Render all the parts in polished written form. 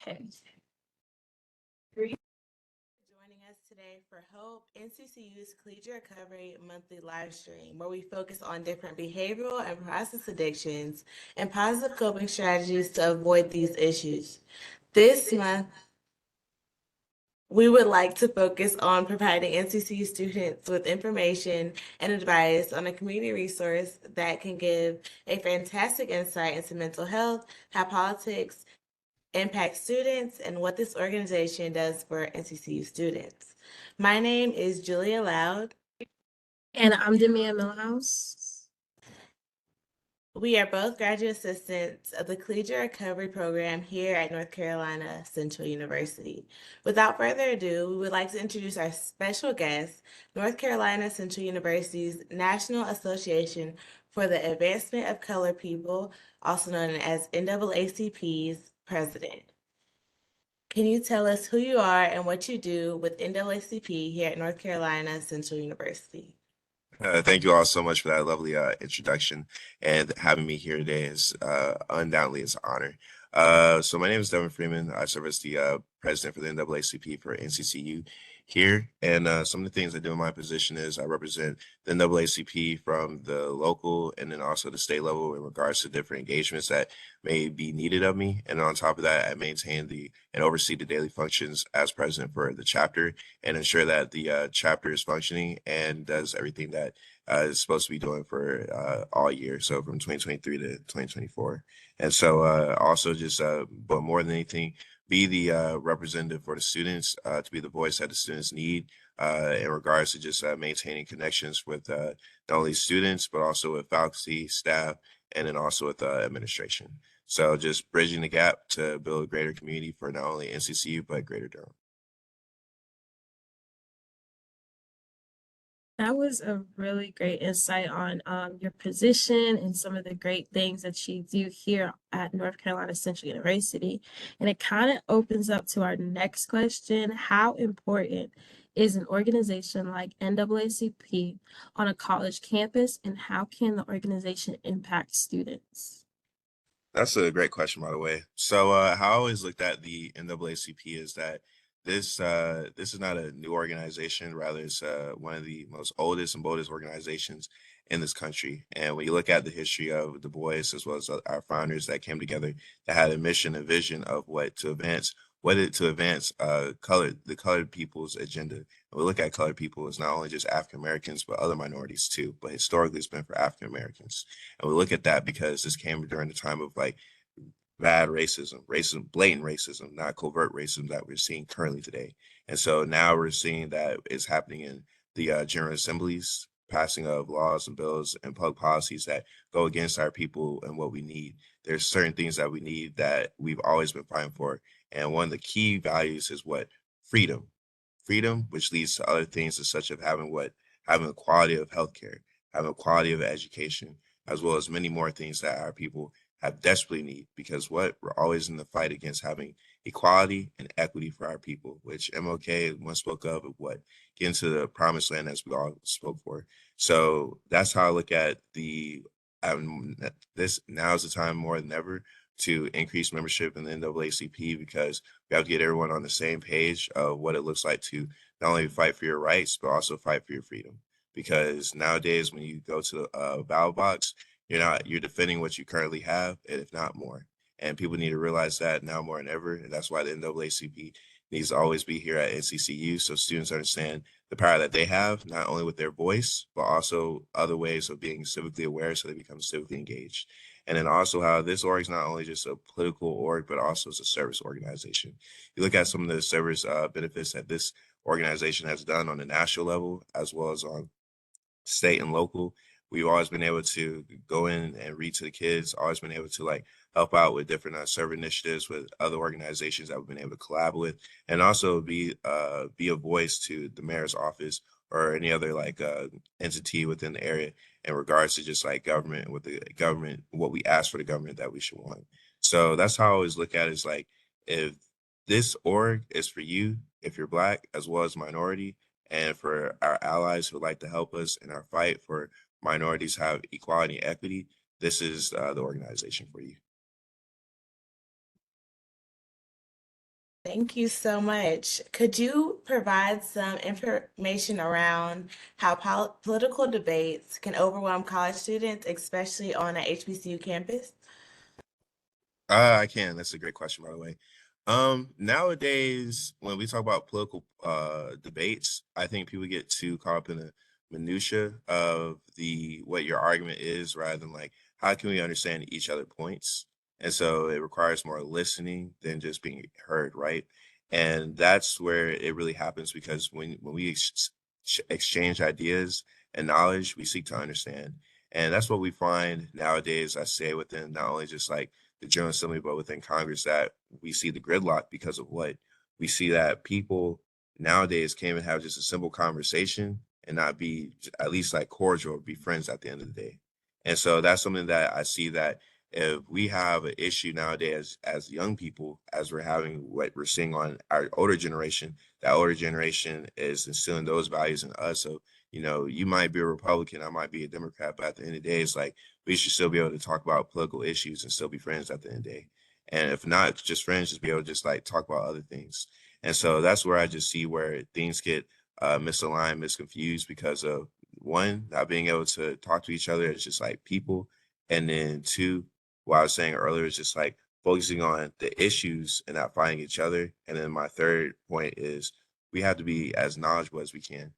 Okay. Joining us today for Hope, NCCU's Collegiate Recovery monthly live stream, where we focus on different behavioral and process addictions and positive coping strategies to avoid these issues. This month, we would like to focus on providing NCCU students with information and advice on a community resource that can give a fantastic insight into mental health, how politics impact students, and what this organization does for NCCU students. My name is Julia Loud. And I'm Demia Millhouse. We are both graduate assistants of the Collegiate Recovery Program here at North Carolina Central University. Without further ado, we would like to introduce our special guest, North Carolina Central University's National Association for the Advancement of Colored People, also known as NAACP's president. Can you tell us who you are and what you do with NAACP here at North Carolina Central University? Thank you all so much for that lovely introduction, and having me here today is undoubtedly is an honor. So my name is Devin Freeman. I serve as the president for the NAACP for NCCU here, and some of the things I do in my position is I represent the NAACP from the local and then also the state level in regards to different engagements that may be needed of me. And on top of that, I maintain and oversee the daily functions as president for the chapter and ensure that the chapter is functioning and does everything that is supposed to be doing for all year. So from 2023 to 2024. And so also just, but more than anything, be the representative for the students, to be the voice that the students need in regards to just maintaining connections with not only students, but also with faculty, staff, and then also with administration. So just bridging the gap to build a greater community for not only NCCU, but Greater Durham. That was a really great insight on your position and some of the great things that you do here at North Carolina Central University. And it kind of opens up to our next question. How important is an organization like NAACP on a college campus, and how can the organization impact students? That's a great question, by the way. So, how I always looked at the NAACP is that this is not a new organization. Rather, it's one of the most oldest and boldest organizations in this country. And when you look at the history of Du Bois as well as our founders that came together, that had a mission and vision of what to advance the colored people's agenda. And we look at colored people as not only just African Americans, but other minorities too. But historically, it's been for African Americans. And we look at that because this came during the time of like bad racism, blatant racism, not covert racism that we're seeing currently today. And so now we're seeing that it's happening in the General Assemblies, passing of laws and bills and public policies that go against our people and what we need. There's certain things that we need that we've always been fighting for. And one of the key values is what? Freedom. Freedom, which leads to other things such as having a quality of healthcare, having a quality of education, as well as many more things that our people have desperately need, because what we're always in the fight against having equality and equity for our people, which MLK once spoke of what getting to the promised land as we all spoke for. So that's how I look at this. Now is the time more than ever to increase membership in the NAACP, because we have to get everyone on the same page of what it looks like to not only fight for your rights, but also fight for your freedom. Because nowadays, when you go to the ballot box, you're defending what you currently have, and if not more. And people need to realize that now more than ever. And that's why the NAACP needs to always be here at NCCU, so students understand the power that they have, not only with their voice, but also other ways of being civically aware so they become civically engaged. And then also how this org is not only just a political org, but also as a service organization. You look at some of the service benefits that this organization has done on the national level, as well as on state and local. We've always been able to go in and read to the kids, always been able to like help out with different serve initiatives with other organizations that we've been able to collab with, and also be a voice to the mayor's office or any other entity within the area in regards to just like government, with the government, what we ask for the government that we should want. So that's how I always look at it, is like, if this org is for you, if you're Black as well as minority, and for our allies who would like to help us in our fight for minorities have equality and equity, this is the organization for you. Thank you so much. Could you provide some information around how political debates can overwhelm college students, especially on a HBCU campus? I can. That's a great question, by the way. Nowadays, when we talk about political debates, I think people get too caught up in the minutia of the what your argument is, rather than like how can we understand each other points. And so it requires more listening than just being heard, right? And that's where it really happens because when we exchange ideas and knowledge, we seek to understand. And that's what we find nowadays, I say, within not only just like the General Assembly, but within Congress, that we see the gridlock because of what we see, that people nowadays can't even have just a simple conversation and not be at least like cordial or be friends at the end of the day. And so that's something that I see, that if we have an issue nowadays as young people, as we're having what we're seeing on our older generation, that older generation is instilling those values in us. So, you might be a Republican, I might be a Democrat, but at the end of the day, it's like we should still be able to talk about political issues and still be friends at the end of the day. And if not just friends, just be able to just like talk about other things. And so that's where I just see where things get misaligned, misconfused because of one, not being able to talk to each other as just like people. And then two, what I was saying earlier is just like focusing on the issues and not fighting each other. And then my third point is we have to be as knowledgeable as we can.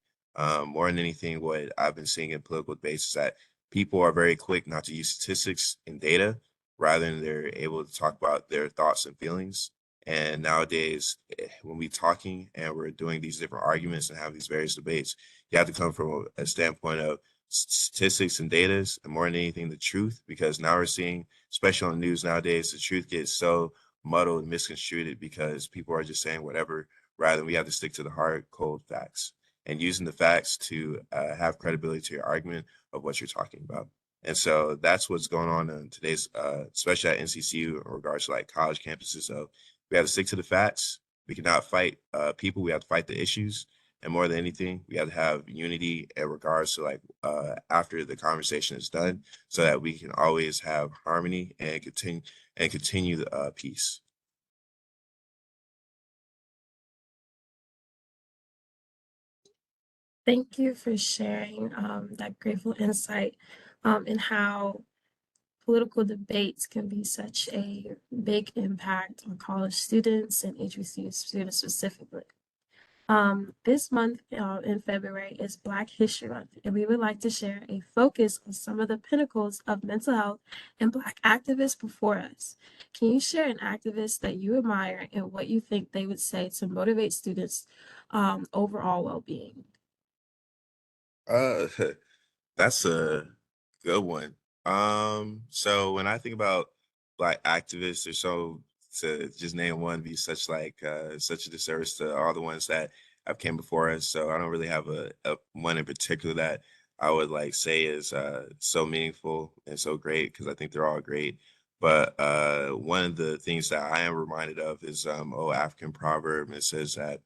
More than anything, what I've been seeing in political debates is that people are very quick not to use statistics and data, rather than they're able to talk about their thoughts and feelings. And nowadays, when we talking and we're doing these different arguments and have these various debates, you have to come from a standpoint of statistics and data, and more than anything, the truth. Because now we're seeing, especially on the news nowadays, the truth gets so muddled and misconstrued because people are just saying whatever, rather than we have to stick to the hard, cold facts and using the facts to have credibility to your argument of what you're talking about. And so that's what's going on in today's, especially at NCCU in regards to like college campuses. So we have to stick to the facts. We cannot fight people. We have to fight the issues. And more than anything, we have to have unity in regards to like after the conversation is done, so that we can always have harmony and continue the peace. Thank you for sharing that grateful insight and how political debates can be such a big impact on college students and HBCU students specifically. This month in February is Black History Month, and we would like to share a focus on some of the pinnacles of mental health and Black activists before us. Can you share an activist that you admire and what you think they would say to motivate students' overall well-being? Uh, That's a good one. So when I think about Black activists, or so, to just name one be such a disservice to all the ones that have came before us. So I don't really have a one in particular that I would like say is so meaningful and so great, because I think they're all great. But one of the things that I am reminded of is old African proverb. It says that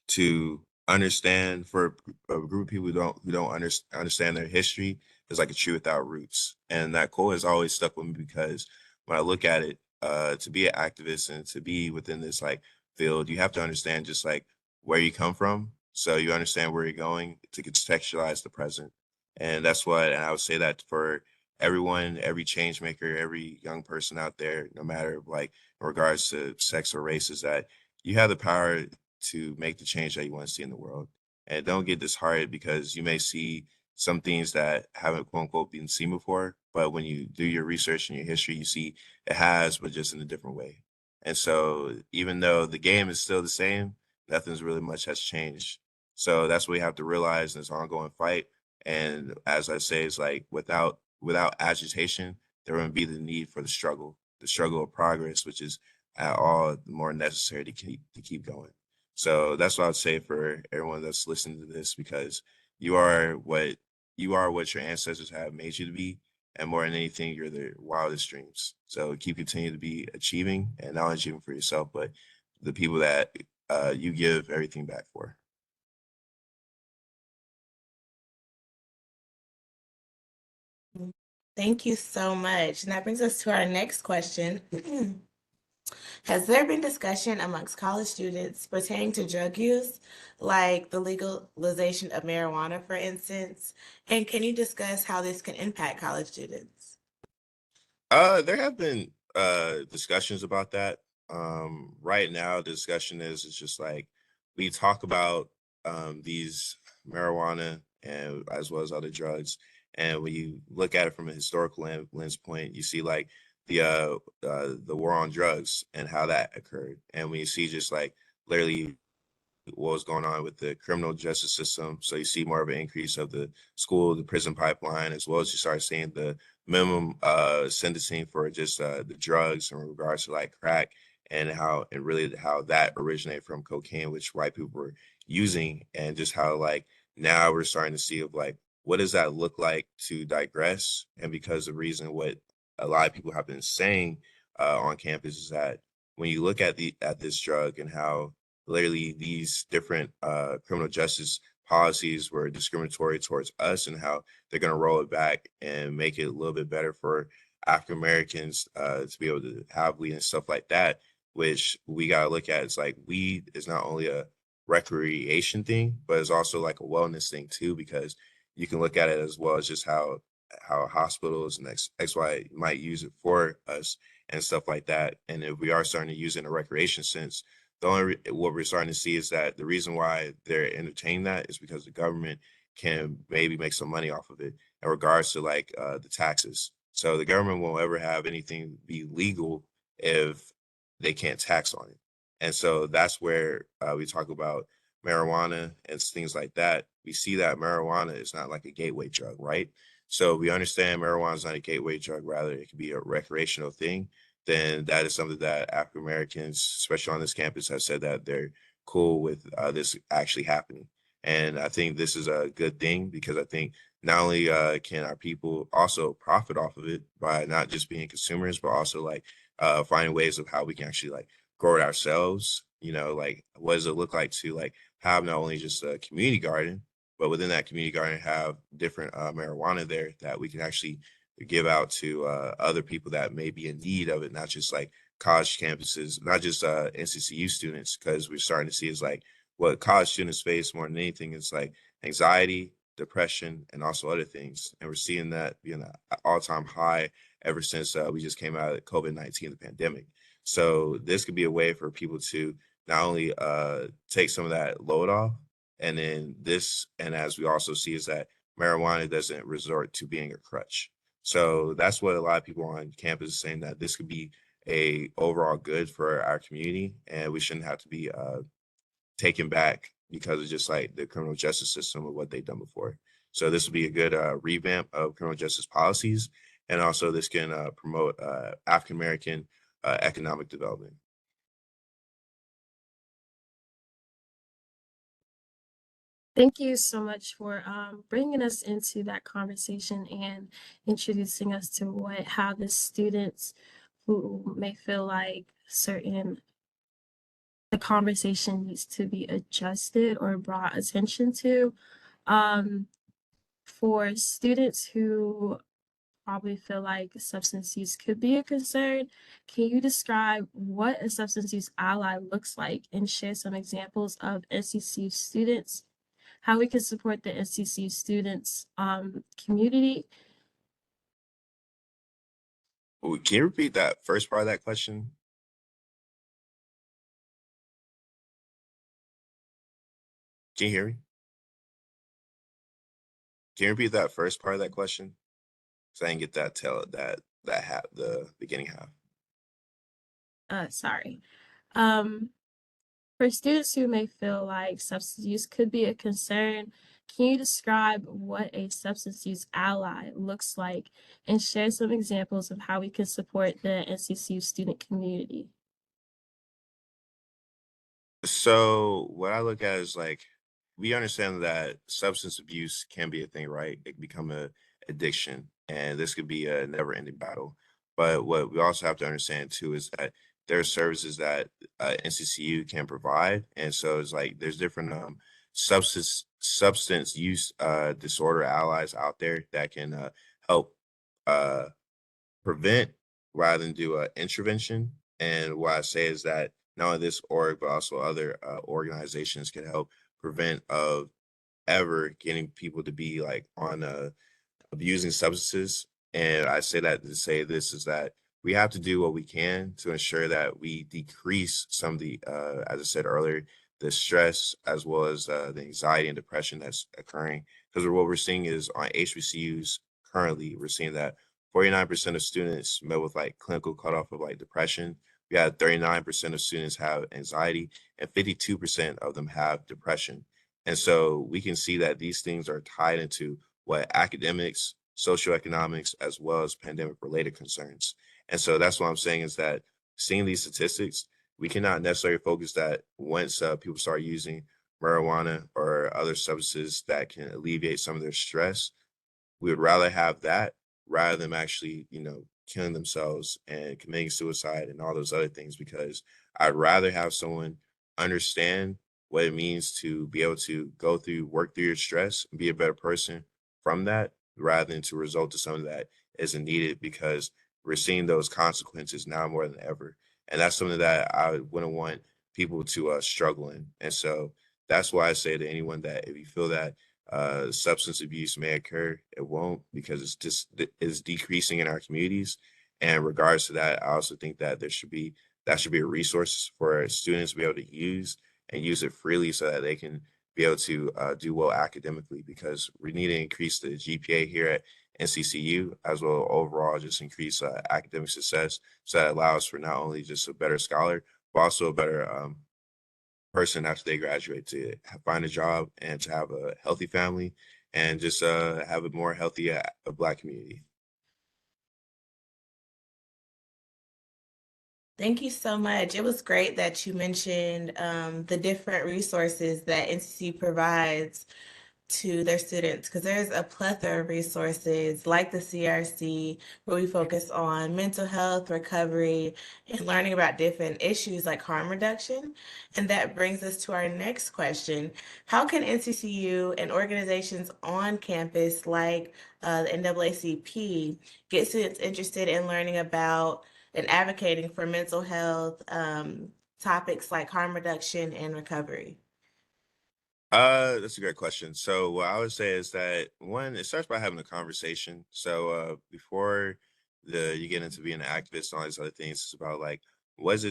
to understand, for a group of people who don't understand their history, is like a tree without roots. And that quote has always stuck with me because when I look at it, to be an activist and to be within this like field, you have to understand just like where you come from, so you understand where you're going to contextualize the present. And that's what, and I would say that for everyone, every change maker, every young person out there, no matter like in regards to sex or race, is that you have the power to make the change that you want to see in the world. And don't get disheartened because you may see some things that haven't quote unquote been seen before, but when you do your research and your history, you see it has, but just in a different way. And so even though the game is still the same, nothing's really much has changed. So that's what we have to realize in this ongoing fight. And as I say, it's like without agitation, there wouldn't be the need for the struggle of progress, which is at all the more necessary to keep going. So that's what I'd say for everyone that's listening to this, because you are what your ancestors have made you to be, and more than anything, you're their wildest dreams. So keep continuing to be achieving, and not only achieving for yourself, but the people that you give everything back for. Thank you so much. And that brings us to our next question. Has there been discussion amongst college students pertaining to drug use, like the legalization of marijuana, for instance? And can you discuss how this can impact college students? There have been discussions about that. Right now the discussion is it's just like we talk about these marijuana and as well as other drugs. And when you look at it from a historical lens point, you see like the war on drugs and how that occurred. And when you see just like literally what was going on with the criminal justice system. So you see more of an increase of the school, the prison pipeline, as well as you start seeing the minimum sentencing for just the drugs in regards to like crack and how and really how that originated from cocaine, which white people were using, and just how like now we're starting to see of like what does that look like to digress. And because the reason what a lot of people have been saying on campus is that when you look at this drug and how literally these different criminal justice policies were discriminatory towards us and how they're going to roll it back and make it a little bit better for African Americans to be able to have weed and stuff like that, which we got to look at. It's like weed is not only a recreation thing, but it's also like a wellness thing too, because you can look at it as well as just how hospitals and XY might use it for us and stuff like that. And if we are starting to use it in a recreation sense, what we're starting to see is that the reason why they're entertaining that is because the government can maybe make some money off of it in regards to like the taxes. So the government won't ever have anything be legal if they can't tax on it. And so that's where we talk about marijuana and things like that. We see that marijuana is not like a gateway drug, right? So we understand marijuana is not a gateway drug, rather it can be a recreational thing. Then that is something that African Americans, especially on this campus, have said that they're cool with this actually happening. And I think this is a good thing because I think not only can our people also profit off of it by not just being consumers, but also like finding ways of how we can actually like grow it ourselves. You know, like what does it look like to like have not only just a community garden, but within that community garden have different marijuana there that we can actually give out to other people that may be in need of it, not just like college campuses, not just NCCU students, because we're starting to see is like what college students face more than anything is like anxiety, depression, and also other things. And we're seeing that being an all-time high ever since we just came out of COVID-19, the pandemic. So this could be a way for people to not only take some of that load off, and then this, and as we also see is that marijuana doesn't resort to being a crutch. So that's what a lot of people on campus is saying, that this could be a overall good for our community, and we shouldn't have to be taken back because of just like the criminal justice system of what they've done before. So this would be a good revamp of criminal justice policies, and also this can promote African American economic development. Thank you so much for bringing us into that conversation and introducing us to how the students who may feel like the conversation needs to be adjusted or brought attention to. Um, for students who probably feel like substance use could be a concern, can you describe what a substance use ally looks like and share some examples of NCCU students, how we can support the NCCU students community? Can you repeat that first part of that question? Can you hear me? Can you repeat that first part of that question? So I didn't get that tail that half, the beginning half. Sorry. Um, For students who may feel like substance use could be a concern, can you describe what a substance use ally looks like and share some examples of how we can support the NCCU student community? So what I look at is like we understand that substance abuse can be a thing, right? It can become a addiction, and this could be a never-ending battle. But what we also have to understand too is that there are services that NCCU can provide, and so it's like there's different substance use disorder allies out there that can help uh, prevent rather than do intervention. And what I say is that not only this org, but also other organizations can help prevent of ever getting people to be like on abusing substances. And I say that to say this is that we have to do what we can to ensure that we decrease some of the, as I said earlier, the stress as well as the anxiety and depression that's occurring. Because what we're seeing is on HBCUs currently, we're seeing that 49% of students met with like clinical cutoff of like depression. We had 39% of students have anxiety, and 52% of them have depression. And so we can see that these things are tied into what academics, socioeconomics, as well as pandemic related concerns. And so that's what I'm saying is that seeing these statistics, we cannot necessarily focus that once people start using marijuana or other substances that can alleviate some of their stress, we would rather have that rather than actually, killing themselves and committing suicide and all those other things, because I'd rather have someone understand what it means to be able to work through your stress and be a better person from that rather than to result to something that isn't needed, because we're seeing those consequences now more than ever. And that's something that I wouldn't want people to struggle in. And so that's why I say to anyone that if you feel that substance abuse may occur, it won't, because it's decreasing in our communities. And in regards to that, I also think that that should be a resource for students to be able to use and use it freely so that they can be able to do well academically, because we need to increase the GPA here at NCCU as well overall just increase academic success, so that allows for not only just a better scholar but also a better person after they graduate to find a job and to have a healthy family and just have a more healthy Black community. Thank you so much. It was great that you mentioned the different resources that NCC provides to their students, because there's a plethora of resources like the CRC where we focus on mental health, recovery, and learning about different issues like harm reduction. And that brings us to our next question. How can NCCU and organizations on campus like the NAACP get students interested in learning about and advocating for mental health topics like harm reduction and recovery? That's a great question. So what I would say is that one, it starts by having a conversation. So before you get into being an activist and all these other things, it's about like what is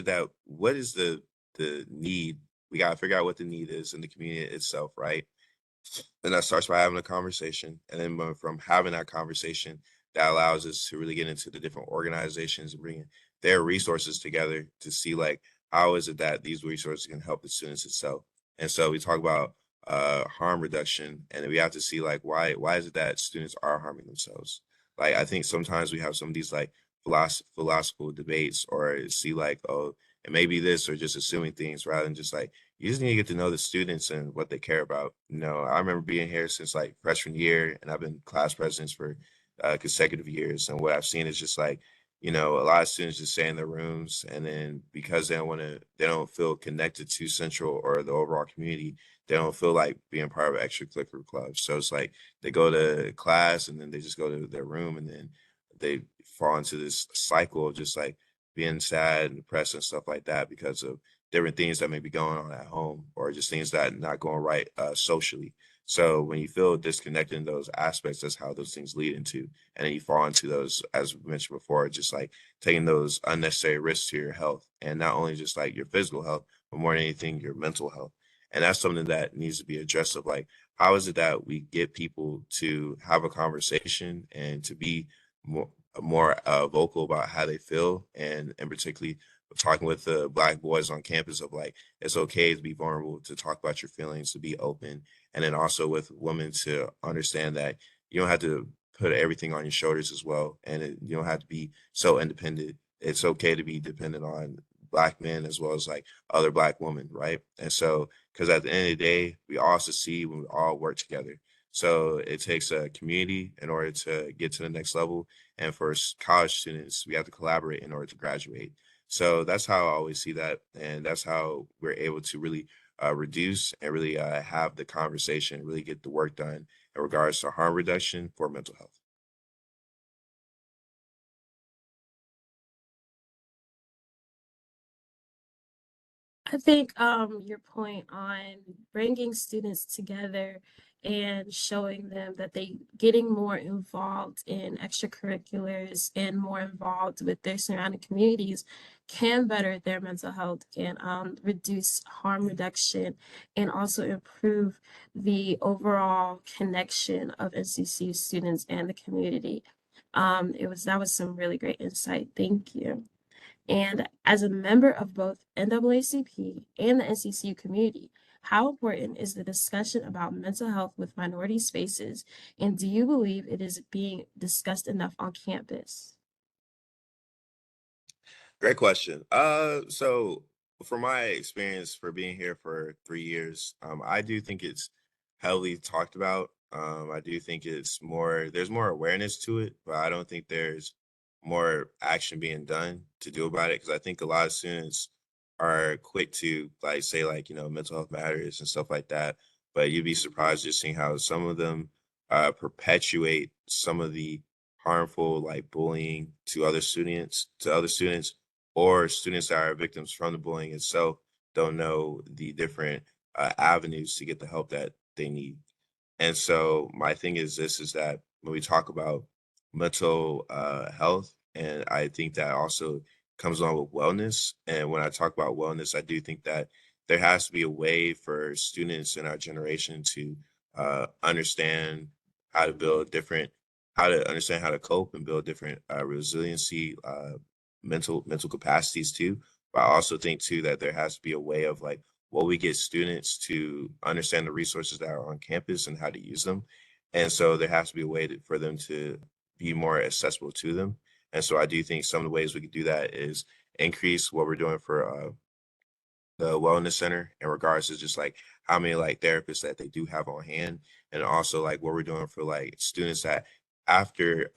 the need? We gotta figure out what the need is in the community itself, right? And that starts by having a conversation. And then from having that conversation, that allows us to really get into the different organizations and bringing their resources together to see like how is it that these resources can help the students itself. And so we talk about harm reduction, and we have to see like why is it that students are harming themselves. Like I think sometimes we have some of these like philosophical debates or see like, oh, it may be this, or just assuming things rather than just like you just need to get to know the students and what they care about. I remember being here since like freshman year, and I've been class presidents for consecutive years. And what I've seen is just like, a lot of students just stay in their rooms, and then because they don't feel connected to Central or the overall community, they don't feel like being part of extracurricular clubs. So it's like they go to class and then they just go to their room, and then they fall into this cycle of just like being sad and depressed and stuff like that because of different things that may be going on at home or just things that are not going right socially. So when you feel disconnected in those aspects, that's how those things lead into, and then you fall into those, as we mentioned before, just like taking those unnecessary risks to your health, and not only just like your physical health, but more than anything, your mental health. And that's something that needs to be addressed. Of like, how is it that we get people to have a conversation and to be more vocal about how they feel, and particularly talking with the Black boys on campus of like it's okay to be vulnerable, to talk about your feelings, to be open, and then also with women to understand that you don't have to put everything on your shoulders as well, and you don't have to be so independent. It's okay to be dependent on Black men as well as like other Black women, right? And so because at the end of the day, we all succeed when we all work together. So it takes a community in order to get to the next level, and for college students, we have to collaborate in order to graduate. So that's how I always see that, and that's how we're able to really reduce and really have the conversation, really get the work done in regards to harm reduction for mental health. I think your point on bringing students together and showing them that they getting more involved in extracurriculars and more involved with their surrounding communities can better their mental health, can reduce harm reduction, and also improve the overall connection of NCCU students and the community. That was some really great insight. Thank you. And as a member of both NAACP and the NCCU community, how important is the discussion about mental health with minority spaces? And do you believe it is being discussed enough on campus? Great question. So from my experience for being here for 3 years, I do think it's heavily talked about. I do think there's more awareness to it, but I don't think there's more action being done to do about it. Cause I think a lot of students are quick to like say like, mental health matters and stuff like that. But you'd be surprised just seeing how some of them perpetuate some of the harmful like bullying to other students or students that are victims from the bullying itself don't know the different avenues to get the help that they need. And so my thing is this is that when we talk about mental health, and I think that also comes along with wellness. And when I talk about wellness, I do think that there has to be a way for students in our generation to understand how to build different, how to understand how to cope and build different resiliency, mental capacities too. But I also think too that there has to be a way of like well, we get students to understand the resources that are on campus and how to use them. And so there has to be a way for them to be more accessible to them. And so I do think some of the ways we could do that is increase what we're doing for the wellness center in regards to just like how many like therapists that they do have on hand, and also like what we're doing for like students that after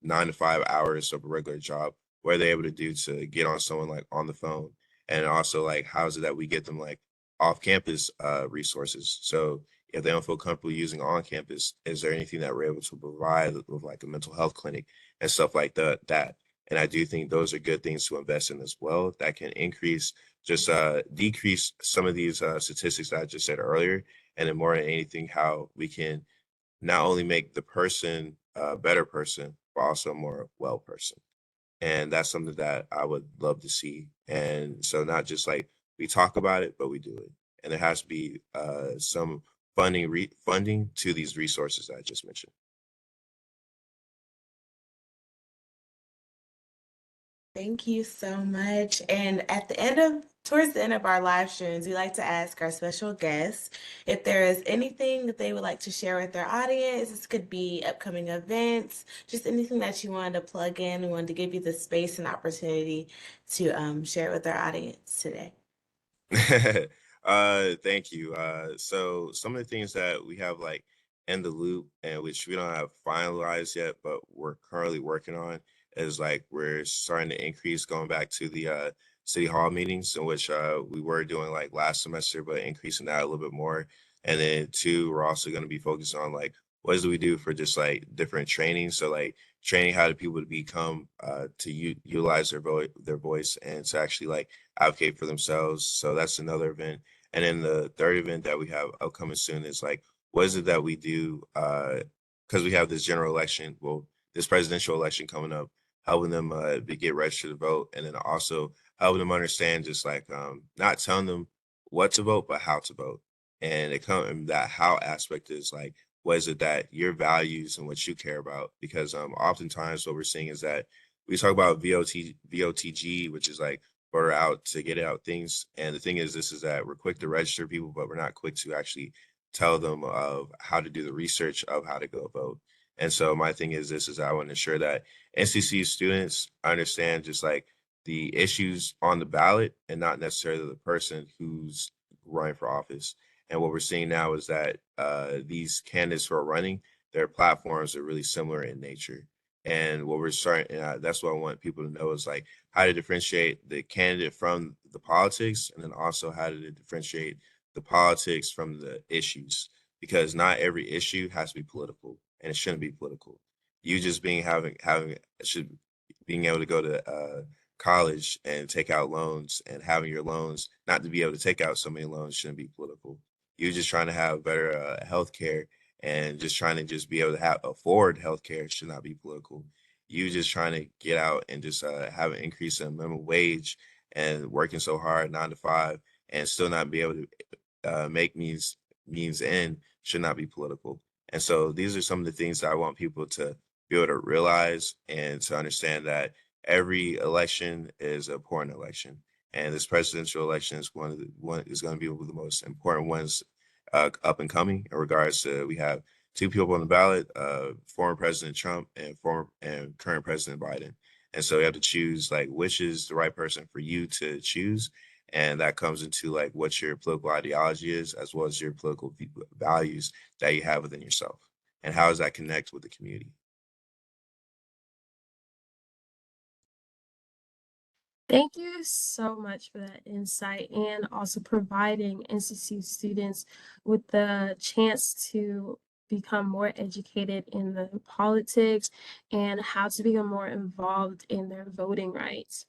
9 to 5 hours of a regular job, what are they able to do to get on someone like on the phone, and also like how is it that we get them like off campus resources. So if they don't feel comfortable using on campus, is there anything that we're able to provide with like a mental health clinic and stuff like that. And I do think those are good things to invest in as well that can increase, just decrease some of these statistics that I just said earlier. And then more than anything, how we can not only make the person a better person, but also a more well person. And that's something that I would love to see. And so not just like we talk about it, but we do it. And there has to be some funding to these resources that I just mentioned. Thank you so much. And towards the end of our live streams, we like to ask our special guests if there is anything that they would like to share with their audience. This could be upcoming events, just anything that you wanted to plug in. We wanted to give you the space and opportunity to share it with our audience today. Thank you. So some of the things that we have like in the loop and which we don't have finalized yet, but we're currently working on is like we're starting to increase going back to the city hall meetings in which we were doing like last semester, but increasing that a little bit more. And then two, we're also going to be focused on like what do we do for just like different training. So like training how do people to become to utilize their voice and to actually like advocate for themselves. So that's another event. And then the third event that we have upcoming soon is like, what is it that we do? Because we have this general election, well, this presidential election coming up, helping them get registered to vote, and then also helping them understand just like not telling them what to vote, but how to vote. And that how aspect is like, what is it that your values and what you care about? Because oftentimes what we're seeing is that we talk about VOTG, which is like voter out to get out things. And the thing is, this is that we're quick to register people, but we're not quick to actually tell them of how to do the research of how to go vote. And so my thing is this is I want to ensure that NCC students understand just like the issues on the ballot and not necessarily the person who's running for office. And what we're seeing now is that these candidates who are running, their platforms are really similar in nature. And what we're starting, that's what I want people to know is like how to differentiate the candidate from the politics, and then also how to differentiate the politics from the issues, because not every issue has to be political, and it shouldn't be political. You just being having should being able to go to college and take out loans, and having your loans not to be able to take out so many loans shouldn't be political. You're just trying to have better health care, and just trying to just be able to afford health care should not be political. You just trying to get out and just have an increase in minimum wage and working so hard 9 to 5 and still not be able to make means end should not be political. And so these are some of the things that I want people to be able to realize and to understand that every election is an important election. And this presidential election is one is going to be one of the most important ones up and coming in regards to we have two people on the ballot, former President Trump and current President Biden. And so you have to choose like which is the right person for you to choose. And that comes into like what your political ideology is, as well as your political values that you have within yourself. And how does that connect with the community? Thank you so much for that insight and also providing NCCU students with the chance to become more educated in the politics and how to become more involved in their voting rights.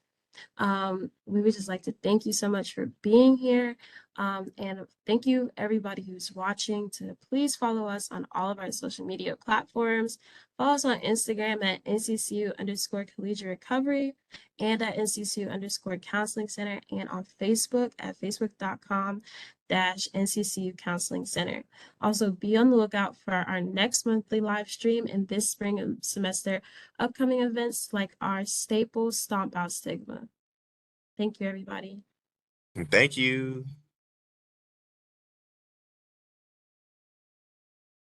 We would just like to thank you so much for being here. And thank you everybody who's watching to please follow us on all of our social media platforms. Follow us on Instagram at NCCU_collegiate recovery and at NCCU_counseling center, and on Facebook at facebook.com/NCCU counseling center. Also be on the lookout for our next monthly live stream in this spring and semester upcoming events like our Staples Stomp Out Stigma. Thank you, everybody. And thank you.